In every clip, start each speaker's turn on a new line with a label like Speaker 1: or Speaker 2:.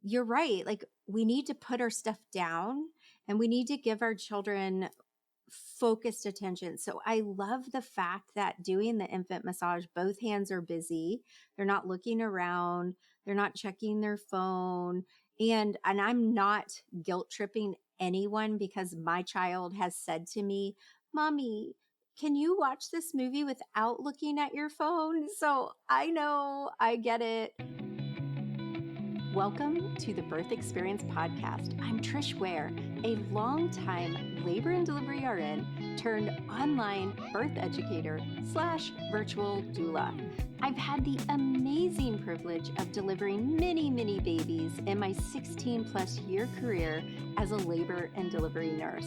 Speaker 1: you're right. Like, we need to put our stuff down and we need to give our children focused attention. So I love the fact that doing the infant massage, both hands are busy. They're not looking around. They're not checking their phone. And I'm not guilt tripping anyone because my child has said to me, Mommy, can you watch this movie without looking at your phone? So I know, I get it. Welcome to the Birth Experience Podcast. I'm Trish Ware, a longtime labor and delivery RN turned online birth educator / virtual doula. I've had the amazing privilege of delivering many babies in my 16+ year career as a labor and delivery nurse.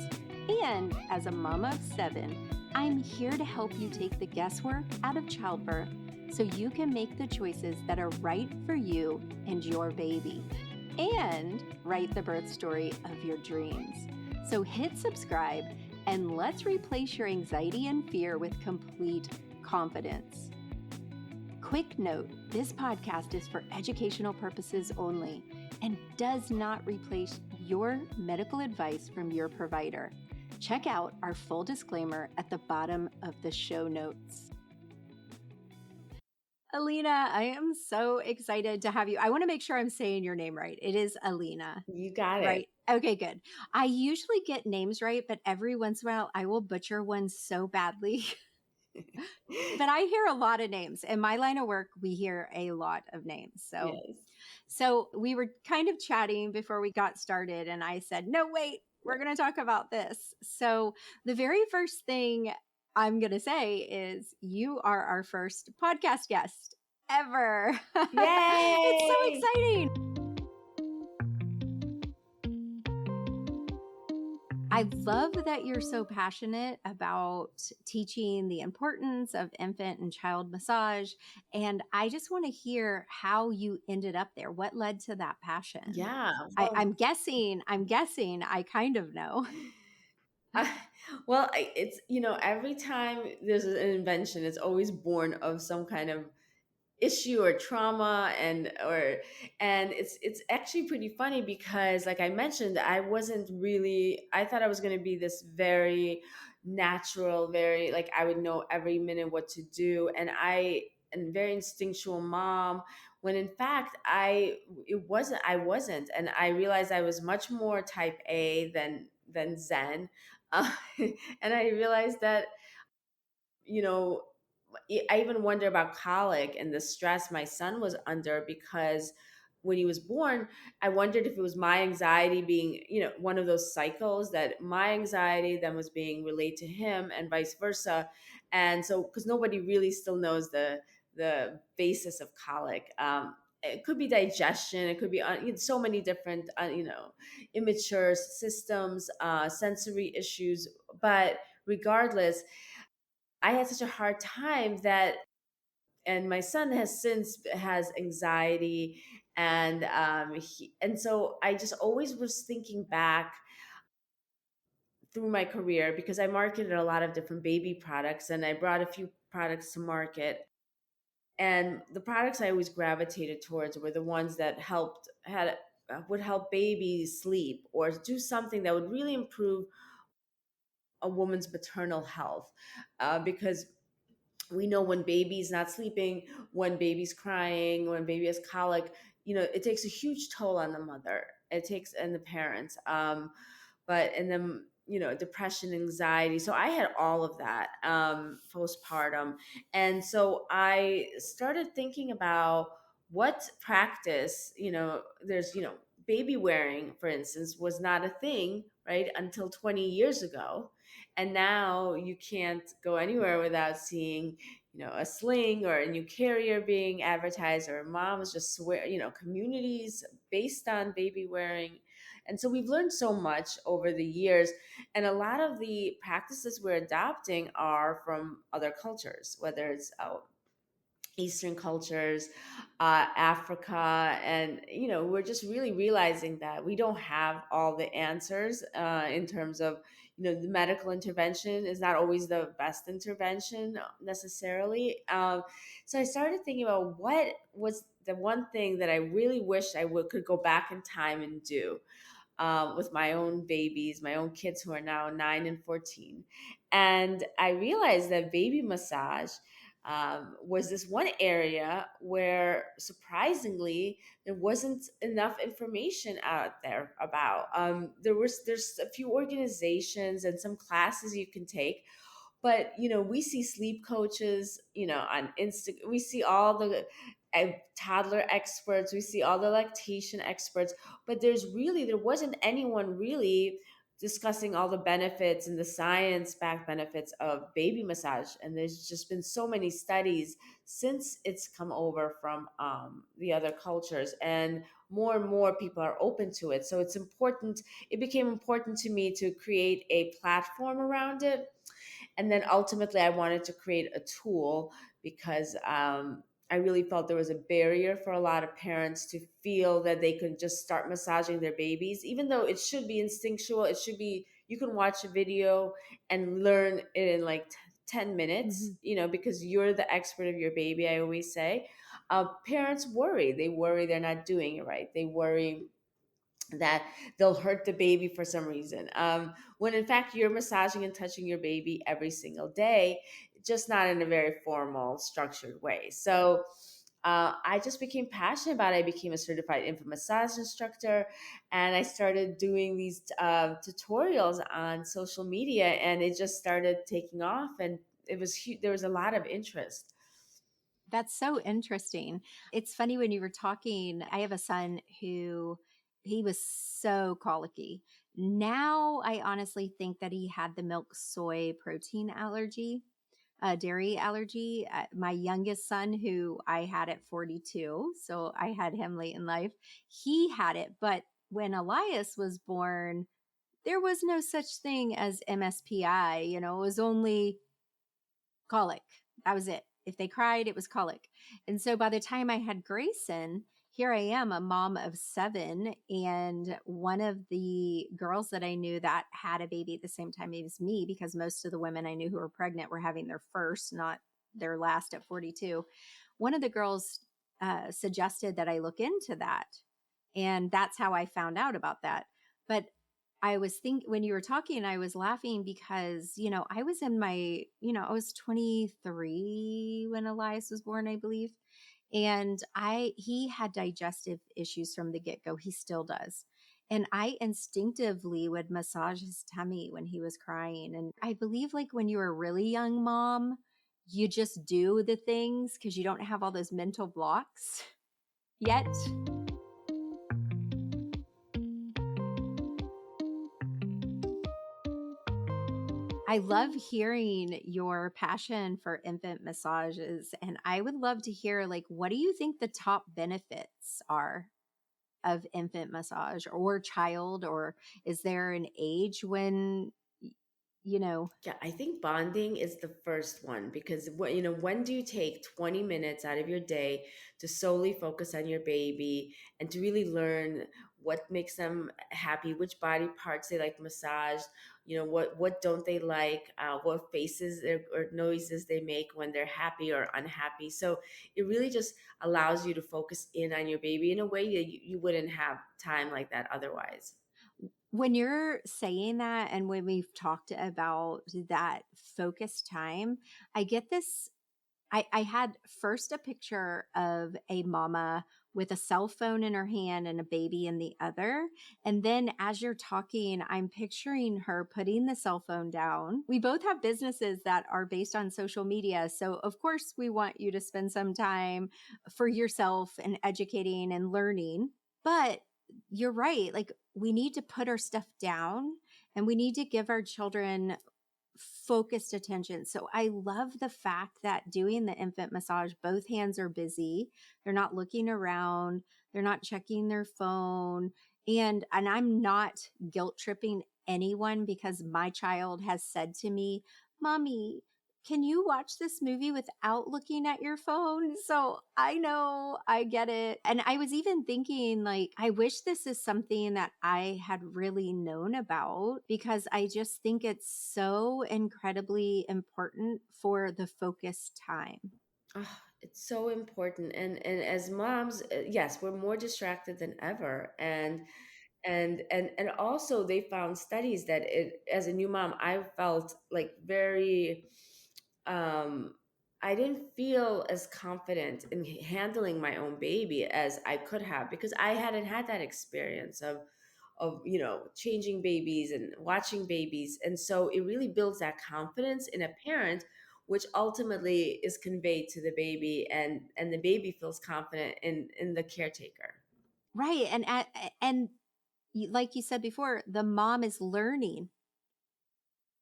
Speaker 1: And as a mama of 7, I'm here to help you take the guesswork out of childbirth so you can make the choices that are right for you and your baby, and write the birth story of your dreams. So hit subscribe and let's replace your anxiety and fear with complete confidence. Quick note, this podcast is for educational purposes only and does not replace your medical advice from your provider. Check out our full disclaimer at the bottom of the show notes. Elina, I am so excited to have you. I want to make sure I'm saying your name right. It is Elina.
Speaker 2: You got it.
Speaker 1: Right. Okay, good. I usually get names right, but every once in a while I will butcher one so badly. But I hear a lot of names. In my line of work, we hear a lot of names. So we were kind of chatting before we got started, and I said, no, wait, we're going to talk about this. So the very first thing I'm going to say is you are our first podcast guest ever.
Speaker 2: Yay!
Speaker 1: It's so exciting. I love that you're so passionate about teaching the importance of infant and child massage. And I just want to hear how you ended up there. What led to that passion?
Speaker 2: Yeah.
Speaker 1: I'm guessing I kind of know.
Speaker 2: It's, every time there's an invention, it's always born of some kind of issue or trauma, and it's actually pretty funny because, like I mentioned, I thought I was going to be this very natural, very, like, I would know every minute what to do, and very instinctual mom, when in fact I wasn't, and I realized I was much more type A than Zen. uh, and I realized that, I even wonder about colic and the stress my son was under, because when he was born, I wondered if it was my anxiety being, one of those cycles that my anxiety then was being relayed to him and vice versa. And so, because nobody really still knows the basis of colic. It could be digestion. It could be so many different, immature systems, sensory issues. But regardless, I had such a hard time and my son has anxiety, and so I just always was thinking back through my career, because I marketed a lot of different baby products and I brought a few products to market. And the products I always gravitated towards were the ones that would help babies sleep or do something that would really improve a woman's maternal health, because we know when baby's not sleeping, when baby's crying, when baby has colic, it takes a huge toll on the mother. It takes, and the parents, and then, depression, anxiety. So I had all of that, postpartum. And so I started thinking about what practice, there's, baby wearing, for instance, was not a thing, right, until 20 years ago. And now you can't go anywhere without seeing, a sling or a new carrier being advertised, or moms just swear, communities based on baby wearing. And so we've learned so much over the years. And a lot of the practices we're adopting are from other cultures, whether it's Eastern cultures, Africa, and we're just really realizing that we don't have all the answers, in terms of, the medical intervention is not always the best intervention necessarily. So I started thinking about what was the one thing that I really wish could go back in time and do, with my own babies, my own kids who are now 9 and 14. And I realized that baby massage was this one area where surprisingly there wasn't enough information out there about. There's a few organizations and some classes you can take, but we see sleep coaches, on Insta. We see all the toddler experts, we see all the lactation experts, but there wasn't anyone really discussing all the benefits and the science backed benefits of baby massage. And there's just been so many studies since it's come over from the other cultures, and more people are open to it. So it became important to me to create a platform around it. And then ultimately I wanted to create a tool because I really felt there was a barrier for a lot of parents to feel that they could just start massaging their babies, even though it should be instinctual. It should be, you can watch a video and learn it in like 10 minutes,
Speaker 1: Mhm.
Speaker 2: because you're the expert of your baby, I always say. Parents worry. They worry they're not doing it right. They worry that they'll hurt the baby for some reason. When in fact you're massaging and touching your baby every single day, just not in a very formal, structured way. So I just became passionate about it. I became a certified infant massage instructor, and I started doing these tutorials on social media, and it just started taking off, and it was there was a lot of interest.
Speaker 1: That's so interesting. It's funny when you were talking, I have a son who he was so colicky. Now I honestly think that he had the milk soy protein allergy, dairy allergy. My youngest son, who I had at 42, so I had him late in life, he had it. But when Elias was born, there was no such thing as MSPI. It was only colic. That was it. If they cried, it was colic. And so by the time I had Grayson, here I am, a mom of 7. And one of the girls that I knew that had a baby at the same time as me, because most of the women I knew who were pregnant were having their first, not their last at 42. One of the girls suggested that I look into that. And that's how I found out about that. But I was when you were talking, I was laughing because, I was in my, I was 23 when Elias was born, I believe. And he had digestive issues from the get go. He still does. And I instinctively would massage his tummy when he was crying. And I believe, like, when you're a really young mom, you just do the things because you don't have all those mental blocks yet. I love hearing your passion for infant massages. And I would love to hear, like, what do you think the top benefits are of infant massage or child? Or is there an age when, y- you know,
Speaker 2: Yeah, I think bonding is the first one, because when do you take 20 minutes out of your day to solely focus on your baby and to really learn what makes them happy, which body parts they like massaged, what don't they like, what faces or noises they make when they're happy or unhappy. So it really just allows you to focus in on your baby in a way that you wouldn't have time like that otherwise.
Speaker 1: when you're saying that and when we've talked about that focused time, I get this. I had first a picture of a mama with a cell phone in her hand and a baby in the other. And then as you're talking, I'm picturing her putting the cell phone down. We both have businesses that are based on social media. So, of course, we want you to spend some time for yourself and educating and learning. But you're right. Like, we need to put our stuff down and we need to give our children focused attention. So I love the fact that doing the infant massage, both hands are busy. They're not looking around. They're not checking their phone. And I'm not guilt tripping anyone because my child has said to me, "Mommy, can you watch this movie without looking at your phone?" So I know, I get it. And I was even thinking, like, I wish this is something that I had really known about because I just think it's so incredibly important for the focused time.
Speaker 2: Oh, It's so important. And as moms, yes, we're more distracted than ever. And also they found studies that as a new mom, I felt like very um I didn't feel as confident in handling my own baby as I could have, because I hadn't had that experience of changing babies and watching babies. And so it really builds that confidence in a parent, which ultimately is conveyed to the baby, and the baby feels confident in the caretaker.
Speaker 1: Right. And like you said before, the mom is learning.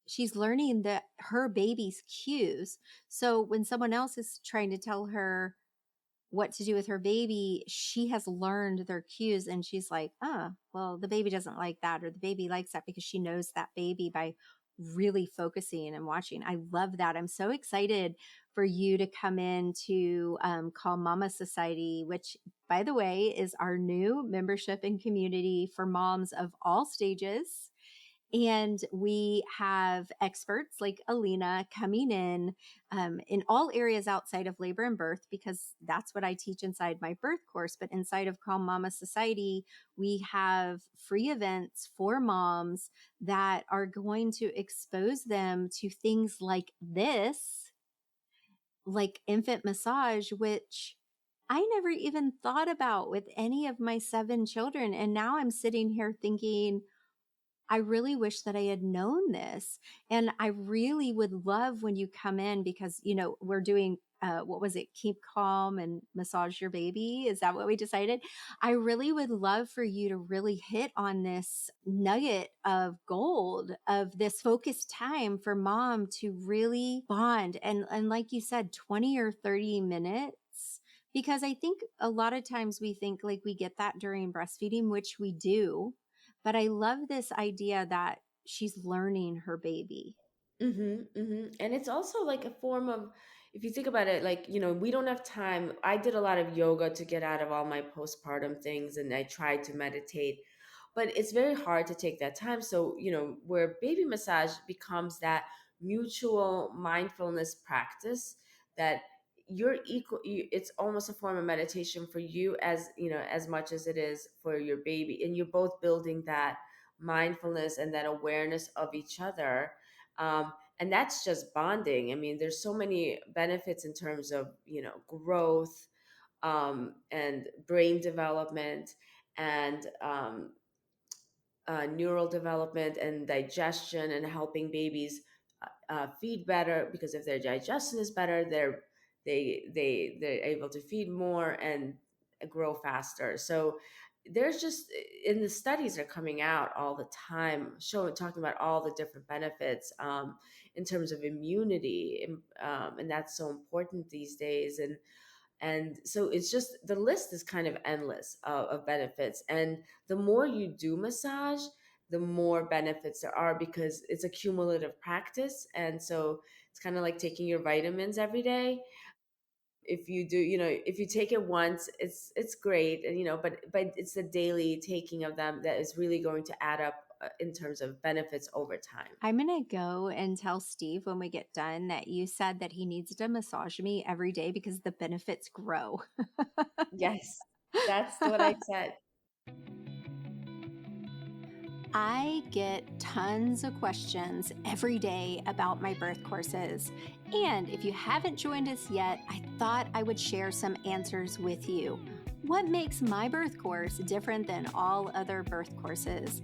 Speaker 1: She's learning her baby's cues. So when someone else is trying to tell her what to do with her baby, she has learned their cues, and she's like, oh, well, the baby doesn't like that, or the baby likes that, because she knows that baby by really focusing and watching. I love that. I'm so excited for you to come in to Calm Mama Society, which, by the way, is our new membership and community for moms of all stages. And we have experts like Elina coming in all areas outside of labor and birth, because that's what I teach inside my birth course. But inside of Calm Mama Society, we have free events for moms that are going to expose them to things like this, like infant massage, which I never even thought about with any of my 7 children. And now I'm sitting here thinking, I really wish that I had known this. And I really would love when you come in, because, we're doing, what was it? Keep calm and massage your baby. Is that what we decided? I really would love for you to really hit on this nugget of gold, of this focused time for mom to really bond. And like you said, 20 or 30 minutes, because I think a lot of times we think like we get that during breastfeeding, which we do, but I love this idea that she's learning her baby.
Speaker 2: And it's also like a form of, if you think about it, like, we don't have time. I did a lot of yoga to get out of all my postpartum things, and I tried to meditate, but it's very hard to take that time. So, where baby massage becomes that mutual mindfulness practice, that you're equal, it's almost a form of meditation for you, as much as it is for your baby. And you're both building that mindfulness and that awareness of each other. And that's just bonding. I mean, there's so many benefits in terms of growth, and brain development, and neural development and digestion, and helping babies feed better, because if their digestion is better, they're able to feed more and grow faster. So there's just, in the studies are coming out all the time, showing, talking about all the different benefits, in terms of immunity, and that's so important these days. And so it's just, the list is kind of endless of benefits. And the more you do massage, the more benefits there are, because it's a cumulative practice. And so it's kind of like taking your vitamins every day. If you do, if you take it once, it's great. And but it's the daily taking of them that is really going to add up, in terms of benefits over time.
Speaker 1: I'm going to go and tell Steve when we get done that you said that he needs to massage me every day because the benefits grow.
Speaker 2: Yes, that's what I said.
Speaker 1: I get tons of questions every day about my birth courses. And if you haven't joined us yet, I thought I would share some answers with you. What makes my birth course different than all other birth courses?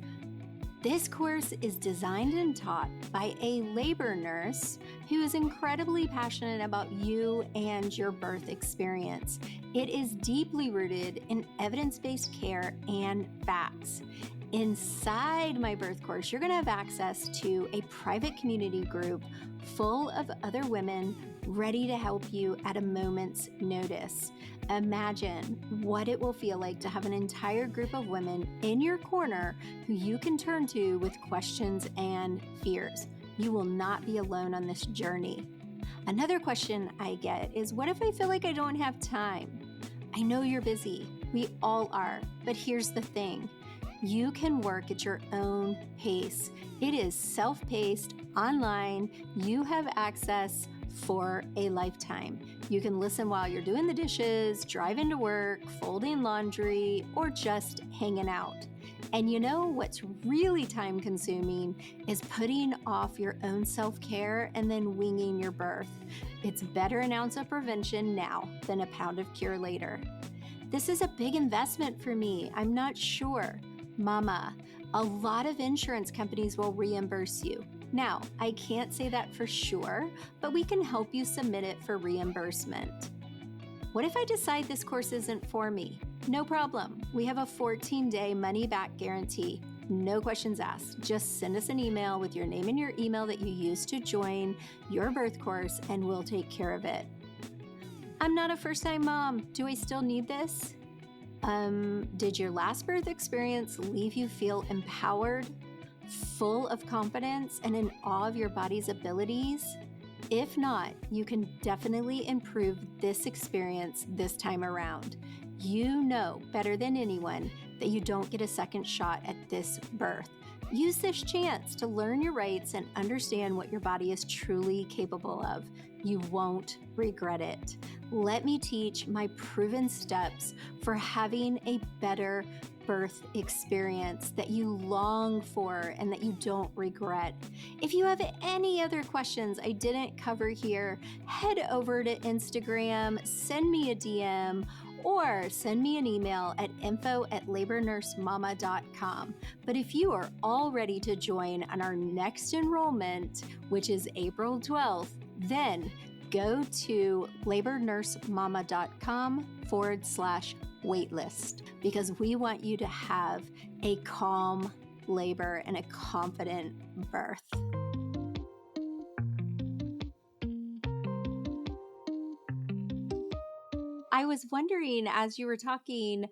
Speaker 1: This course is designed and taught by a labor nurse who is incredibly passionate about you and your birth experience. It is deeply rooted in evidence-based care and facts. Inside my birth course, you're going to have access to a private community group full of other women ready to help you at a moment's notice. Imagine what it will feel like to have an entire group of women in your corner who you can turn to with questions and fears. You will not be alone on this journey. Another question I get is, what if I feel like I don't have time? I know you're busy. We all are. But here's the thing. You can work at your own pace. It is self-paced, online. You have access for a lifetime. You can listen while you're doing the dishes, driving to work, folding laundry, or just hanging out. And you know what's really time consuming is putting off your own self care and then winging your birth. It's better an ounce of prevention now than a pound of cure later. This is a big investment for me. I'm not sure. Mama, a lot of insurance companies will reimburse you. Now, I can't say that for sure, but we can help you submit it for reimbursement. What if I decide this course isn't for me? No problem. We have a 14-day money-back guarantee. No questions asked. Just send us an email with your name and your email that you used to join your birth course, and we'll take care of it. I'm not a first-time mom. Do I still need this? Did your last birth experience leave you feel empowered, full of confidence, and in awe of your body's abilities? If not, you can definitely improve this experience this time around. You know better than anyone that you don't get a second shot at this birth. Use this chance to learn your rights and understand what your body is truly capable of. You won't regret it. Let me teach my proven steps for having a better birth experience that you long for and that you don't regret. If you have any other questions I didn't cover here, head over to Instagram, send me a DM, or send me an email at info@labornursemama.com. But if you are all ready to join on our next enrollment, which is April 12th, then go to labornursemama.com/waitlist, because we want you to have a calm labor and a confident birth. I was wondering, as you were talking,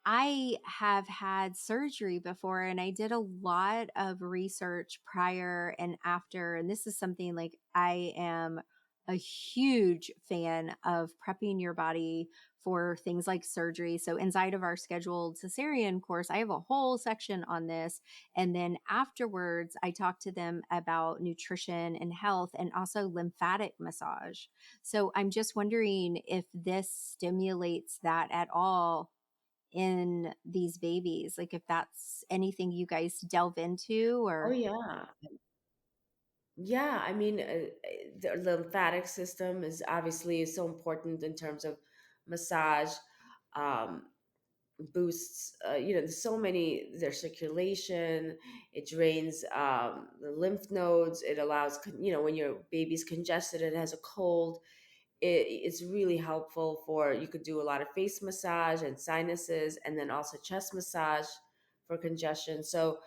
Speaker 1: I have had surgery before, and I did a lot of research prior and after. And this is something like I am a huge fan of prepping your body for things like surgery. So inside of our scheduled cesarean course, I have a whole section on this. And then afterwards, I talk to them about nutrition and health and also lymphatic massage. So I'm just wondering if this stimulates that at all in these babies, like if that's anything you guys delve into
Speaker 2: Oh
Speaker 1: or.
Speaker 2: yeah. Yeah, I mean, the lymphatic system is obviously so important in terms of massage, um, boosts, there's so many, their circulation, it drains the lymph nodes, it allows, when your baby's congested and has a cold, it's really helpful for, you could do a lot of face massage and sinuses, and then also chest massage for congestion. So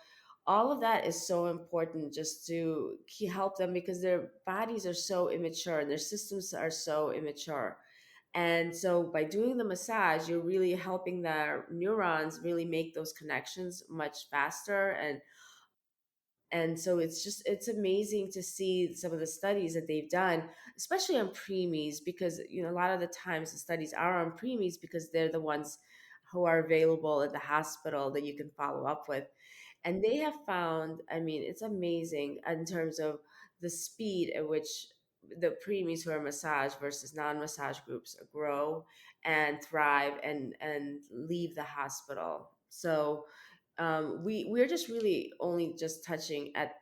Speaker 2: all of that is so important just to help them, because their bodies are so immature and their systems are so immature. And so by doing the massage, you're really helping their neurons really make those connections much faster. And so it's amazing to see some of the studies that they've done, especially on preemies, because a lot of the times the studies are on preemies because they're the ones who are available at the hospital that you can follow up with. And they have found, I mean, it's amazing in terms of the speed at which the preemies who are massage versus non-massage groups grow and thrive and leave the hospital. So we're just really only just touching at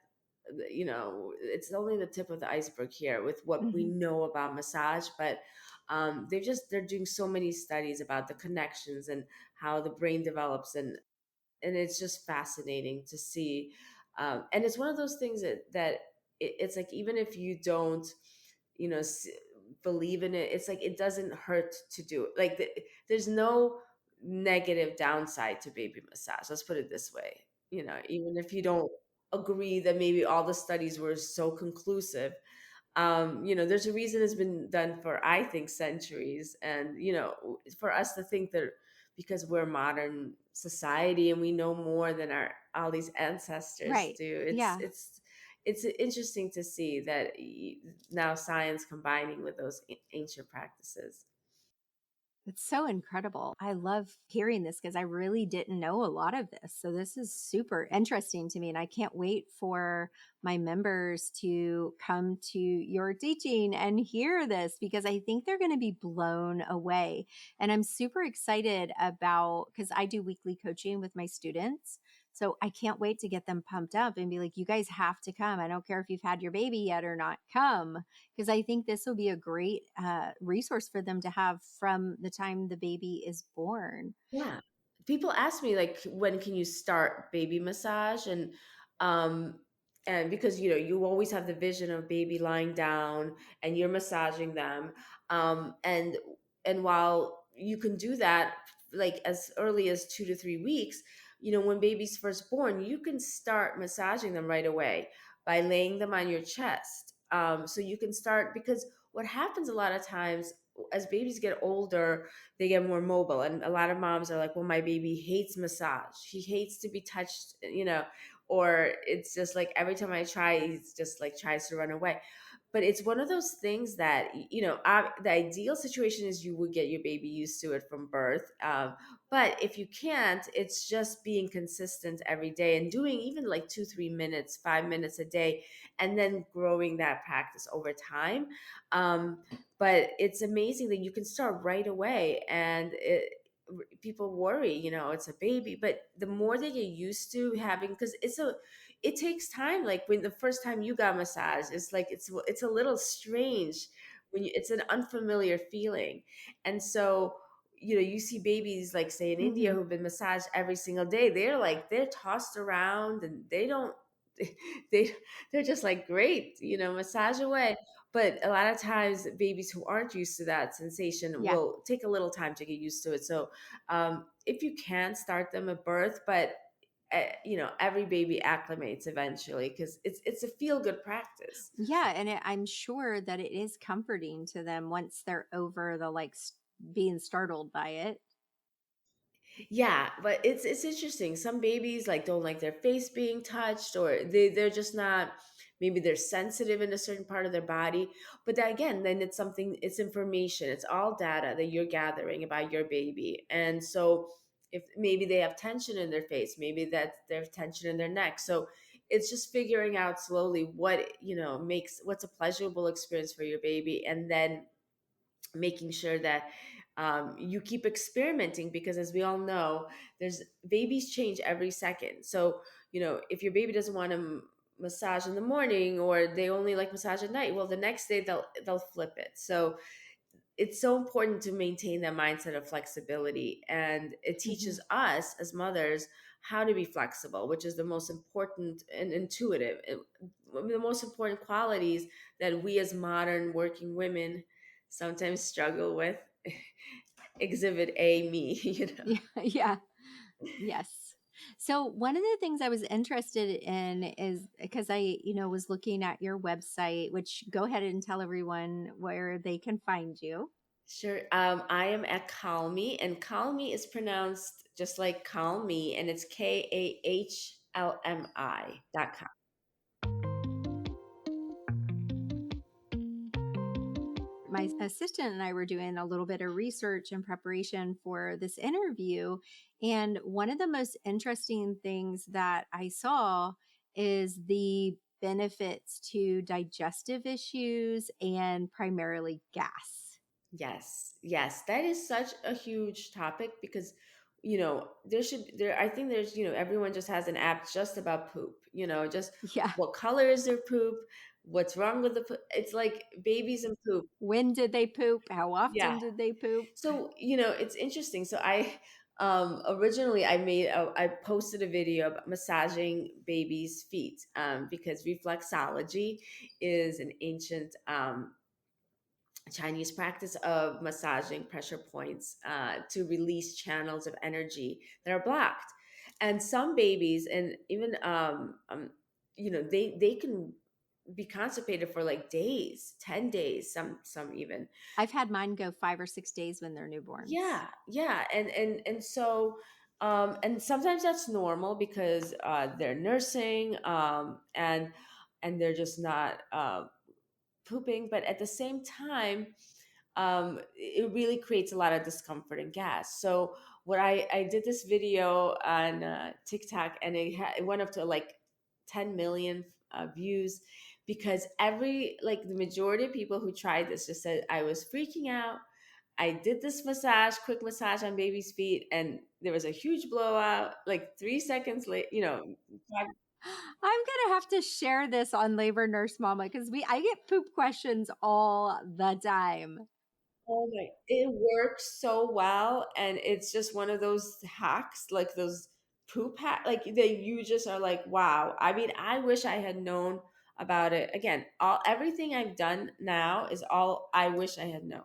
Speaker 2: it's only the tip of the iceberg here with what we
Speaker 1: Mhm.
Speaker 2: know about massage, but they're doing so many studies about the connections and how the brain develops, and it's just fascinating to see. And it's one of those things it's like, even if you don't you know s- believe in it, it's like it doesn't hurt to do it. Like there's no negative downside to baby massage, let's put it this way. Even if you don't agree that maybe all the studies were so conclusive, there's a reason it's been done for, I think, centuries. And for us to think that because we're modern society and we know more than our all these ancestors
Speaker 1: Right.
Speaker 2: do,
Speaker 1: Yeah.
Speaker 2: it's interesting to see that now science combining with those ancient practices.
Speaker 1: It's so incredible. I love hearing this because I really didn't know a lot of this. So this is super interesting to me. And I can't wait for my members to come to your teaching and hear this because I think they're going to be blown away. And I'm super excited about because I do weekly coaching with my students. So I can't wait to get them pumped up and be like, you guys have to come. I don't care if you've had your baby yet or not, come, because I think this will be a great resource for them to have from the time the baby is born.
Speaker 2: Yeah. People ask me like when can you start baby massage, um and because you always have the vision of baby lying down and you're massaging them, um and and while you can do that like as early as 2 to 3 weeks, when baby's first born, you can start massaging them right away by laying them on your chest. So you can start, because what happens a lot of times as babies get older, they get more mobile, and a lot of moms are like, well, my baby hates massage, he hates to be touched, or it's just like every time I try, he's just like tries to run away. But it's one of those things that the ideal situation is you would get your baby used to it from birth, but if you can't, it's just being consistent every day and doing even like 2 3 minutes 5 minutes a day, and then growing that practice over time. Um, but it's amazing that you can start right away, and people worry, it's a baby, but the more they get used to having, because it takes time. Like when the first time you got massage, it's like it's a little strange it's an unfamiliar feeling. And so you see babies like say in India
Speaker 1: Mhm.
Speaker 2: who've been massaged every single day, they're tossed around and they don't they they're just like, great, massage away. But a lot of times babies who aren't used to that sensation
Speaker 1: Yeah.
Speaker 2: will take a little time to get used to it. So if you can start them at birth, but every baby acclimates eventually, because it's a feel good practice.
Speaker 1: Yeah. And I'm sure that it is comforting to them once they're over the being startled by it.
Speaker 2: Yeah, but it's interesting. Some babies like don't like their face being touched, or they're just not. Maybe they're sensitive in a certain part of their body. But that, again, then it's something. It's information. It's all data that you're gathering about your baby. And so, if maybe they have tension in their face, maybe that there's tension in their neck. So it's just figuring out slowly what makes what's a pleasurable experience for your baby, and then making sure that you keep experimenting, because as we all know, there's babies change every second. So if your baby doesn't want to massage in the morning, or they only like massage at night, well, the next day they'll flip it. So it's so important to maintain that mindset of flexibility, and it
Speaker 1: Mhm.
Speaker 2: teaches us as mothers how to be flexible, which is the most important and intuitive, one of the most important qualities that we as modern working women sometimes struggle with. Exhibit A, me.
Speaker 1: Yeah. Yeah. Yes. So one of the things I was interested in is because I was looking at your website, which go ahead and tell everyone where they can find you.
Speaker 2: Sure. I am at Kahlmi, and Kahlmi is pronounced just like Call Me, and it's KAHLMI.com.
Speaker 1: My assistant and I were doing a little bit of research in preparation for this interview. And one of the most interesting things that I saw is the benefits to digestive issues and primarily gas.
Speaker 2: Yes, yes, that is such a huge topic, because I think there's everyone just has an app just about poop, just
Speaker 1: Yeah.
Speaker 2: what color is their poop, what's wrong with the poop. It's like babies and poop.
Speaker 1: When did they poop? How
Speaker 2: Yeah.
Speaker 1: often did they poop?
Speaker 2: So, it's interesting. So I originally I posted a video about massaging babies' feet, because reflexology is an ancient Chinese practice of massaging pressure points to release channels of energy that are blocked. And some babies, and even they can be constipated for like days, 10 days, some even.
Speaker 1: I've had mine go 5 or 6 days when they're newborns.
Speaker 2: Yeah, yeah, and so and sometimes that's normal because they're nursing, and they're just not pooping, but at the same time, it really creates a lot of discomfort and gas. So what I did this video on TikTok, and it went up to like 10 million views, because the majority of people who tried this just said, I was freaking out. I did this quick massage on baby's feet, and there was a huge blowout. Like 3 seconds late,
Speaker 1: I'm gonna have to share this on Labor Nurse Mama because I get poop questions all the time.
Speaker 2: oh my, it works so well. And it's just one of those hacks, like those poop hack, like that you just are like, wow. I mean, I wish I had known about it. Again, everything I've done now is all I wish I had known.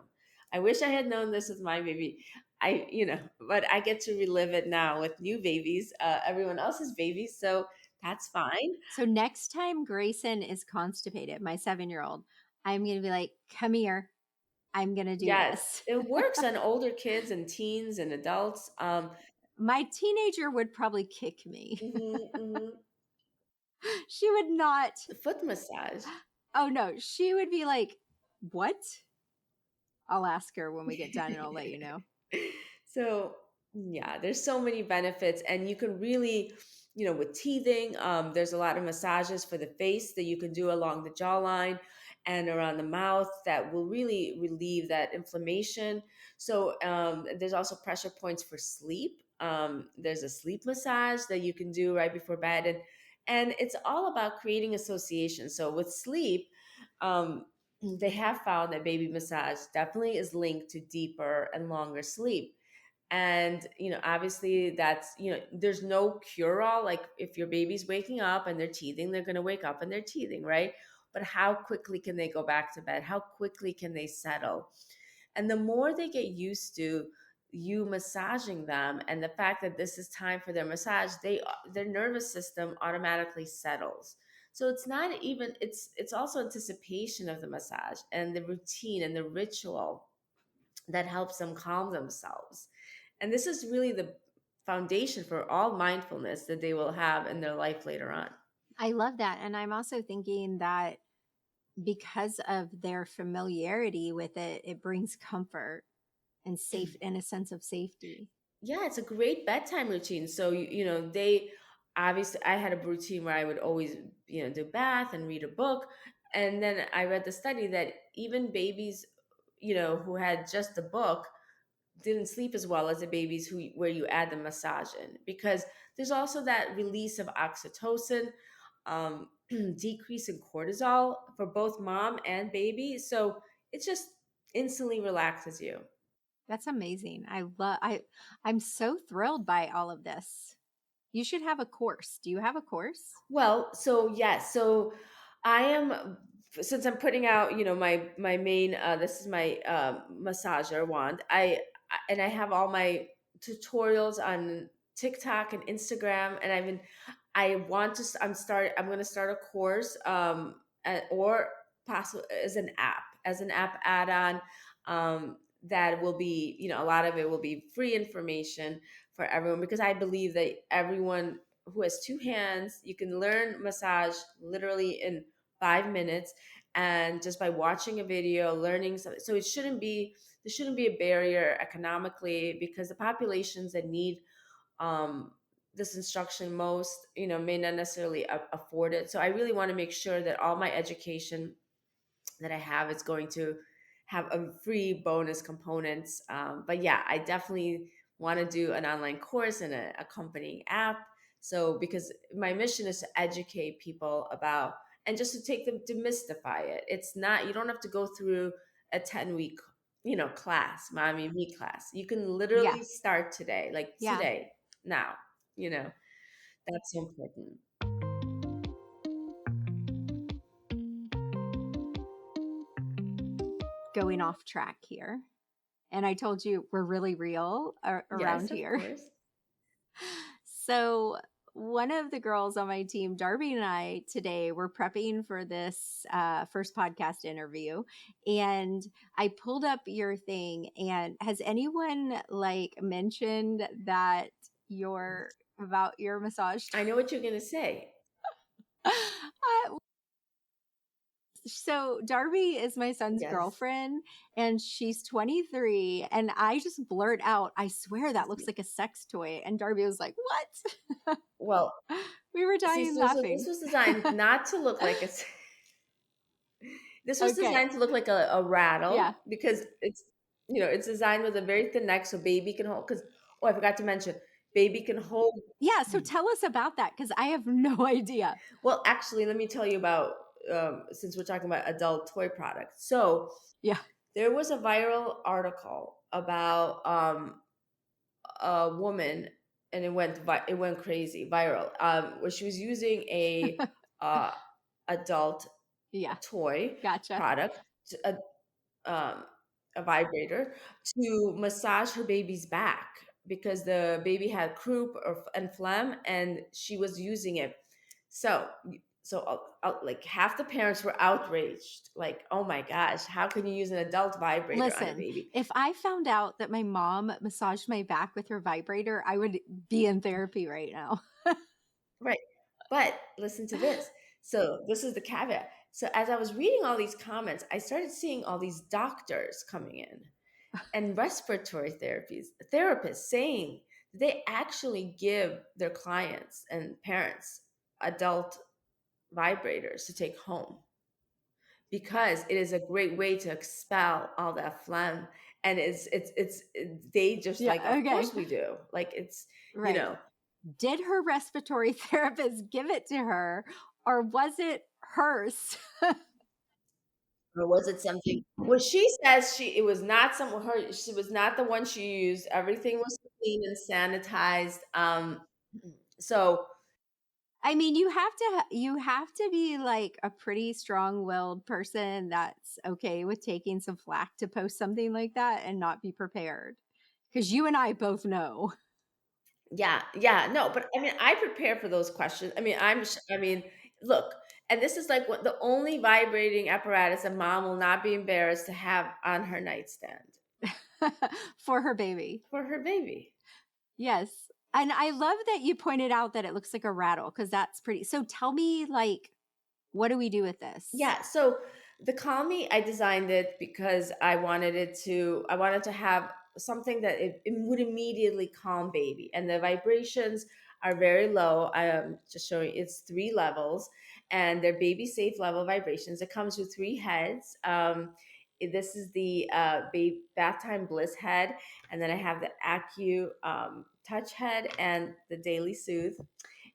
Speaker 2: I wish I had known this with my baby. But I get to relive it now with new babies, everyone else's babies. So that's fine.
Speaker 1: So next time Grayson is constipated, my 7-year-old, I'm gonna be like, come here. I'm gonna do
Speaker 2: Yes,
Speaker 1: this.
Speaker 2: it works on older kids and teens and adults.
Speaker 1: My teenager would probably kick me.
Speaker 2: Mhm, mhm.
Speaker 1: She would not.
Speaker 2: Foot massage.
Speaker 1: Oh no, she would be like, what? I'll ask her when we get done and I'll let you know.
Speaker 2: So, yeah, there's so many benefits, and you can really, with teething, there's a lot of massages for the face that you can do along the jawline and around the mouth that will really relieve that inflammation. So, there's also pressure points for sleep. There's a sleep massage that you can do right before bed, and it's all about creating association. So with sleep, um, they have found that baby massage definitely is linked to deeper and longer sleep. And obviously there's no cure all. Like if your baby's waking up and they're teething, they're going to wake up and they're teething, right? But how quickly can they go back to bed? How quickly can they settle? And the more they get used to you massaging them, and the fact that this is time for their massage, their nervous system automatically settles. So it's not even it's also anticipation of the massage and the routine and the ritual that helps them calm themselves. And this is really the foundation for all mindfulness that they will have in their life later on.
Speaker 1: I love that. And I'm also thinking that because of their familiarity with it, it brings comfort and safe and a sense of safety.
Speaker 2: Yeah, it's a great bedtime routine. So they obviously, I had a routine where I would always do bath and read a book. And then I read the study that even babies who had just the book didn't sleep as well as the babies where you add the massage in, because there's also that release of oxytocin, um, decrease in cortisol for both mom and baby. So it just instantly relaxes you.
Speaker 1: That's amazing. I'm so thrilled by all of this. You should have a course. Do you have a course?
Speaker 2: Well, so yes, so I am, since I'm putting out, my main this is my massager wand. And I have all my tutorials on TikTok and Instagram, and I want to I'm going to start a course, or possibly as an app add-on, that will be, a lot of it will be free information for everyone, because I believe that everyone who has two hands, you can learn massage literally in 5 minutes, and just by watching a video, learning something. So there shouldn't be a barrier economically, because the populations that need um, this instruction most, may not necessarily afford it. So I really want to make sure that all my education that I have is going to have a free bonus components. But yeah, I definitely want to do an online course and an accompanying app. So because my mission is to educate people about, and just to take them, demystify it. It's not, you don't have to go through a 10-week, class, mommy me class. You can
Speaker 1: Yeah.
Speaker 2: literally start today, like
Speaker 1: Yeah.
Speaker 2: today, now, you know, that's so important.
Speaker 1: Going off track here. And I told you we're really real around
Speaker 2: Yes, of
Speaker 1: here.
Speaker 2: course.
Speaker 1: So, one of the girls on my team, Darby and I, today were prepping for this first podcast interview, and I pulled up your thing. And has anyone like mentioned that your about your massage?
Speaker 2: I know what you're going to say.
Speaker 1: I- So Darby is my son's
Speaker 2: Yes.
Speaker 1: girlfriend and she's 23. And I just blurt out, I swear that looks like a sex toy. And Darby was like, what?
Speaker 2: Well,
Speaker 1: We were
Speaker 2: see,
Speaker 1: dying
Speaker 2: so this
Speaker 1: laughing.
Speaker 2: was designed not to look like this was
Speaker 1: Okay.
Speaker 2: designed to look like a
Speaker 1: Yeah.
Speaker 2: rattle because it's designed with a very thin neck so baby can hold. Because oh, I forgot to mention, baby can hold.
Speaker 1: Yeah. So tell us about that because I have no idea.
Speaker 2: Well, actually, let me tell you about since we're talking about adult toy products. So
Speaker 1: Yeah.
Speaker 2: there was a viral article about a woman, and it went crazy viral. Where she was using a uh, adult
Speaker 1: Yeah.
Speaker 2: toy
Speaker 1: Gotcha.
Speaker 2: product, um, a vibrator, to massage her baby's back because the baby had croup and phlegm, and she was using it. So, like half the parents were outraged, like, "Oh my gosh, how can you use an adult vibrator on a
Speaker 1: Listen,
Speaker 2: baby?"
Speaker 1: if I found out that my mom massaged my back with her vibrator, I would be in therapy right now.
Speaker 2: Right. But listen to this. So this is the caveat. So as I was reading all these comments, I started seeing all these doctors coming in and respiratory therapists saying they actually give their clients and parents adult vibrators to take home because it is a great way to expel all that phlegm. And they just
Speaker 1: Yeah.
Speaker 2: like, of
Speaker 1: Okay.
Speaker 2: course we do. Like it's, you
Speaker 1: Right.
Speaker 2: know,
Speaker 1: Did her respiratory therapist give it to her or was it hers?
Speaker 2: or was it something? Well, she says it was not she was not the one she used. Everything was clean and sanitized. So
Speaker 1: I mean, you have to be like a pretty strong-willed person that's okay with taking some flack to post something like that and not be prepared. Because you and I both know.
Speaker 2: yeah, yeah, no, but I mean, I prepare for those questions. I mean, look, and this is like what the only vibrating apparatus a mom will not be embarrassed to have on her nightstand
Speaker 1: For her baby.
Speaker 2: for her baby.
Speaker 1: Yes. And I love that you pointed out that it looks like a rattle because that's pretty. So tell me, like, what do we do with this?
Speaker 2: Yeah, so the Kahlmi, I designed it because I wanted to have something that it would immediately calm baby. And the vibrations are very low. I am just showing it's 3 levels and they're baby safe level vibrations. It comes with 3 heads. This is the baby bath time bliss head, and then I have the Acu touch head and the daily soothe,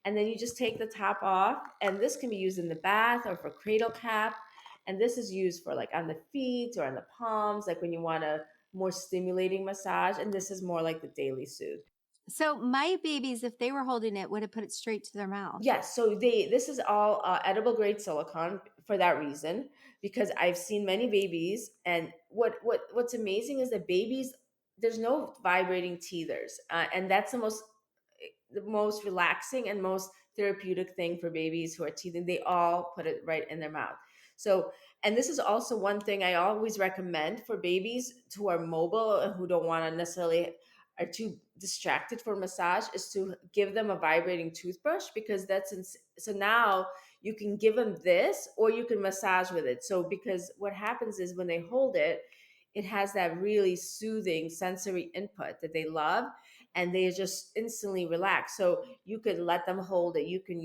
Speaker 2: and then you just take the top off, and this can be used in the bath or for cradle cap, and this is used for like on the feet or on the palms, like when you want a more stimulating massage, and this is more like the daily soothe.
Speaker 1: So my babies, if they were holding it, would have put it straight to their mouth.
Speaker 2: Yes, so this is all edible grade silicone for that reason, because I've seen many babies, and what's amazing is that babies, there's no vibrating teethers, and that's the most relaxing and most therapeutic thing for babies who are teething. They all put it right in their mouth. So, and this is also one thing I always recommend for babies who are mobile and who don't want to necessarily are too distracted for massage is to give them a vibrating toothbrush, because so now you can give them this or you can massage with it. So because what happens is when they hold it, it has that really soothing sensory input that they love, and they just instantly relax. So you could let them hold it. You can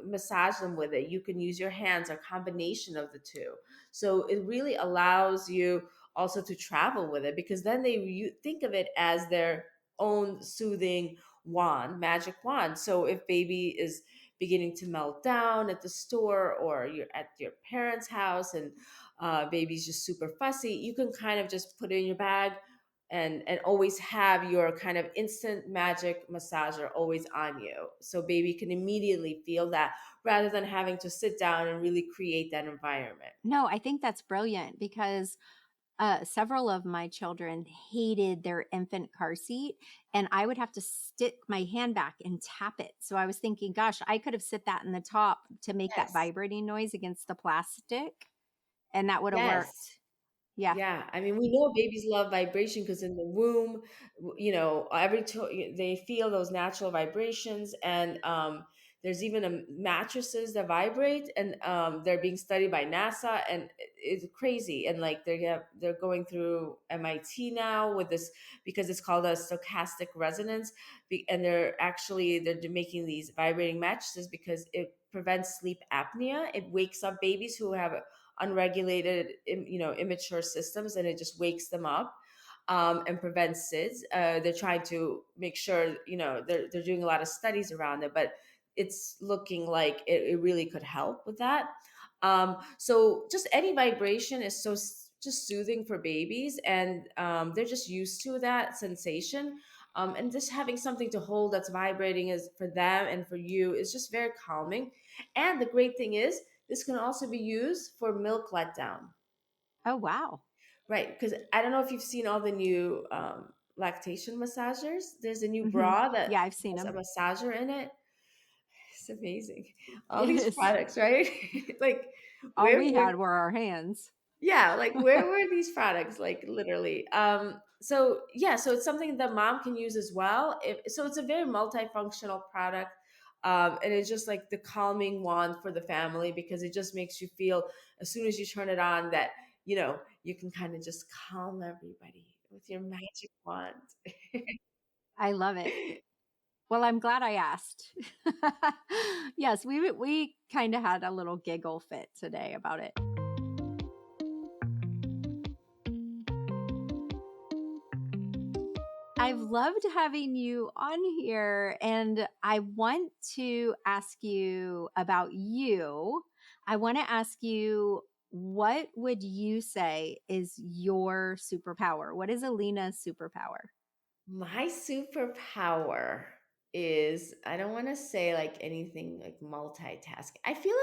Speaker 2: massage them with it. You can use your hands, a combination of the two. So it really allows you also to travel with it, because then you think of it as their own soothing wand, magic wand. So if baby is beginning to melt down at the store, or you're at your parents' house and baby's just super fussy, you can kind of just put it in your bag and always have your kind of instant magic massager always on you, so baby can immediately feel that rather than having to sit down and really create that environment.
Speaker 1: No, I think that's brilliant because several of my children hated their infant car seat, and I would have to stick my hand back and tap it. So I was thinking, gosh, I could have sit that in the top to make that
Speaker 2: Yes.
Speaker 1: vibrating noise against the plastic, and that would have
Speaker 2: Yes.
Speaker 1: worked. Yeah.
Speaker 2: Yeah, I mean, we know babies love vibration because in the womb, every they feel those natural vibrations, and There's even mattresses that vibrate, and they're being studied by NASA, and it's crazy. And like they're going through MIT now with this because it's called a stochastic resonance, and they're making these vibrating mattresses because it prevents sleep apnea. It wakes up babies who have unregulated, immature systems, and it just wakes them up. And prevents SIDS. They're trying to make sure, they're doing a lot of studies around it, but it's looking like it really could help with that. So just any vibration is just soothing for babies, and they're just used to that sensation. And just having something to hold that's vibrating is for them and for you is just very calming. And the great thing is, this can also be used for milk letdown.
Speaker 1: Oh, wow.
Speaker 2: Right, because I don't know if you've seen all the new lactation massagers. There's a new
Speaker 1: Hmm.
Speaker 2: bra that
Speaker 1: Yeah, I've seen
Speaker 2: has a
Speaker 1: them.
Speaker 2: massager in it. It's amazing. All these
Speaker 1: Yes.
Speaker 2: products, right? Like,
Speaker 1: All
Speaker 2: where
Speaker 1: we
Speaker 2: were
Speaker 1: had were our hands.
Speaker 2: yeah, like where were these products? Like literally. So yeah, so it's something that mom can use as well. So it's a very multifunctional product. And it's just like the calming wand for the family, because it just makes you feel, as soon as you turn it on, that you can kind of just calm everybody with your magic wand.
Speaker 1: I love it. Well, I'm glad I asked. Yes, we kind of had a little giggle fit today about it. I've loved having you on here, and I want to ask you about you. I want to ask you, what would you say is your superpower? What is Alina's superpower?
Speaker 2: My superpower is, I don't want to say like anything like multitasking. I feel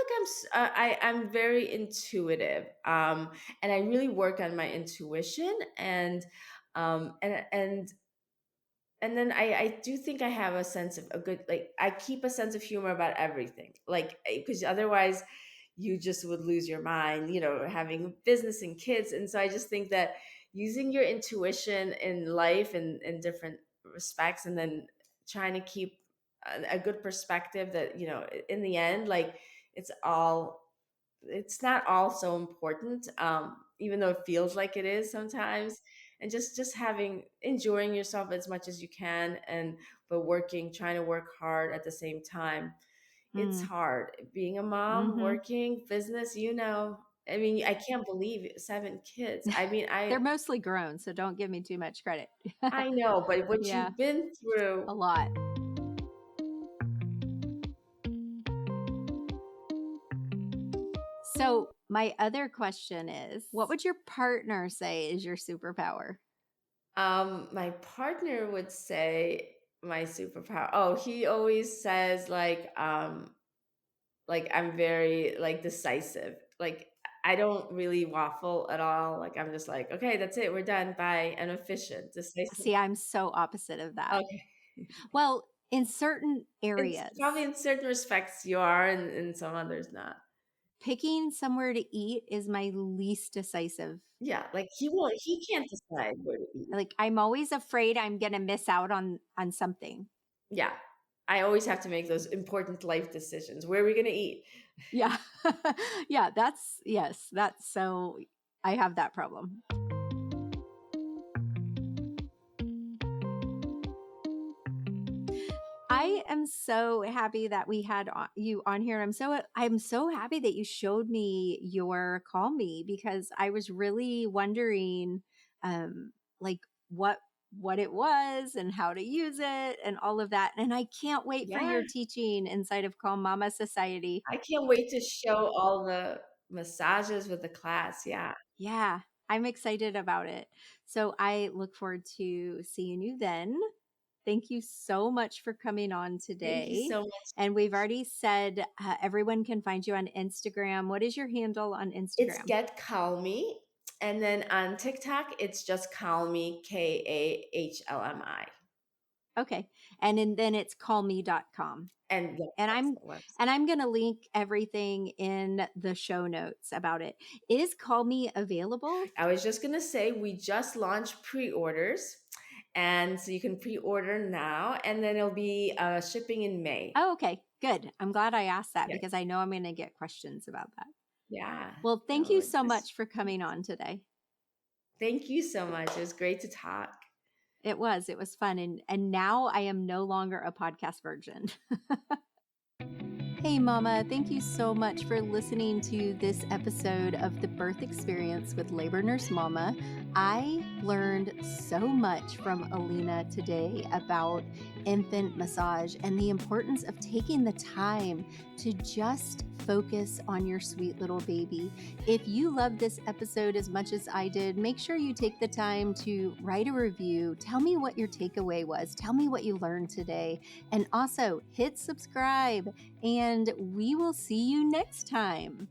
Speaker 2: like I'm very intuitive, and I really work on my intuition, and um and and and then I do think I have a sense of a good, like, I keep a sense of humor about everything, like, because otherwise you just would lose your mind, having business and kids. And so I just think that using your intuition in life and in different respects, and then trying to keep a good perspective, that in the end, like, it's not all so important, even though it feels like it is sometimes. And just having enjoying yourself as much as you can, and but trying to work hard at the same time. It's
Speaker 1: Mm,
Speaker 2: hard being a mom,
Speaker 1: hmm.
Speaker 2: working business. I mean, I can't believe 7 kids. I mean,
Speaker 1: They're mostly grown, so don't give me too much credit.
Speaker 2: I know, but what
Speaker 1: Yeah,
Speaker 2: you've been through.
Speaker 1: a lot. So, my other question is, what would your partner say is your superpower?
Speaker 2: My partner would say my superpower. Oh, he always says like I'm very like decisive. Like, I don't really waffle at all. Like, I'm just like, okay, that's it, we're done, bye. I'm efficient, decisive.
Speaker 1: See, I'm so opposite of that.
Speaker 2: Okay.
Speaker 1: Well, in certain
Speaker 2: It's probably
Speaker 1: areas,
Speaker 2: in certain respects you are, and in some others not.
Speaker 1: picking somewhere to eat is my least decisive.
Speaker 2: Yeah, like he can't decide where to eat.
Speaker 1: Like, I'm always afraid I'm going to miss out on something.
Speaker 2: Yeah. I always have to make those important life decisions. Where are we gonna eat?
Speaker 1: Yeah. Yeah, yes, that's so I have that problem. I am so happy that we had you on here. I'm so happy that you showed me your Call Me, because I was really wondering um like what what it was and how to use it and all of that. And I can't wait for
Speaker 2: Yeah.
Speaker 1: your teaching inside of Calm Mama Society.
Speaker 2: I can't wait to show all the massages with the class. Yeah.
Speaker 1: Yeah, I'm excited about it. So I look forward to seeing you then. Thank you so much for coming on
Speaker 2: Thank you
Speaker 1: today.
Speaker 2: so much.
Speaker 1: And we've already said everyone can find you on Instagram. What is your handle on
Speaker 2: It's
Speaker 1: Instagram?
Speaker 2: Get Kahlmi. And then on TikTok, it's just Kahlmi, KAHLMI.
Speaker 1: Okay. And then it's callme.com.
Speaker 2: And yeah,
Speaker 1: And
Speaker 2: that's
Speaker 1: I'm
Speaker 2: the website.
Speaker 1: and I'm going to link everything in the show notes about it. Is Call Me available?
Speaker 2: I was just gonna say, we just launched pre-orders, and so you can pre-order now, and then it'll be shipping in May.
Speaker 1: Oh, okay. Good. I'm glad I asked that
Speaker 2: Yeah.
Speaker 1: because I know I'm going to get questions about that.
Speaker 2: Yeah.
Speaker 1: Well, thank
Speaker 2: No,
Speaker 1: you
Speaker 2: it's
Speaker 1: so
Speaker 2: just,
Speaker 1: much for coming on today.
Speaker 2: thank you so much. It was great to talk.
Speaker 1: It was fun. And now I am no longer a podcast virgin. Hey, Mama, thank you so much for listening to this episode of The Birth Experience with Labor Nurse Mama. I learned so much from Elina today about infant massage and the importance of taking the time to just focus on your sweet little baby. If you loved this episode as much as I did, make sure you take the time to write a review. Tell me what your takeaway was. Tell me what you learned today. And also hit subscribe. And we will see you next time.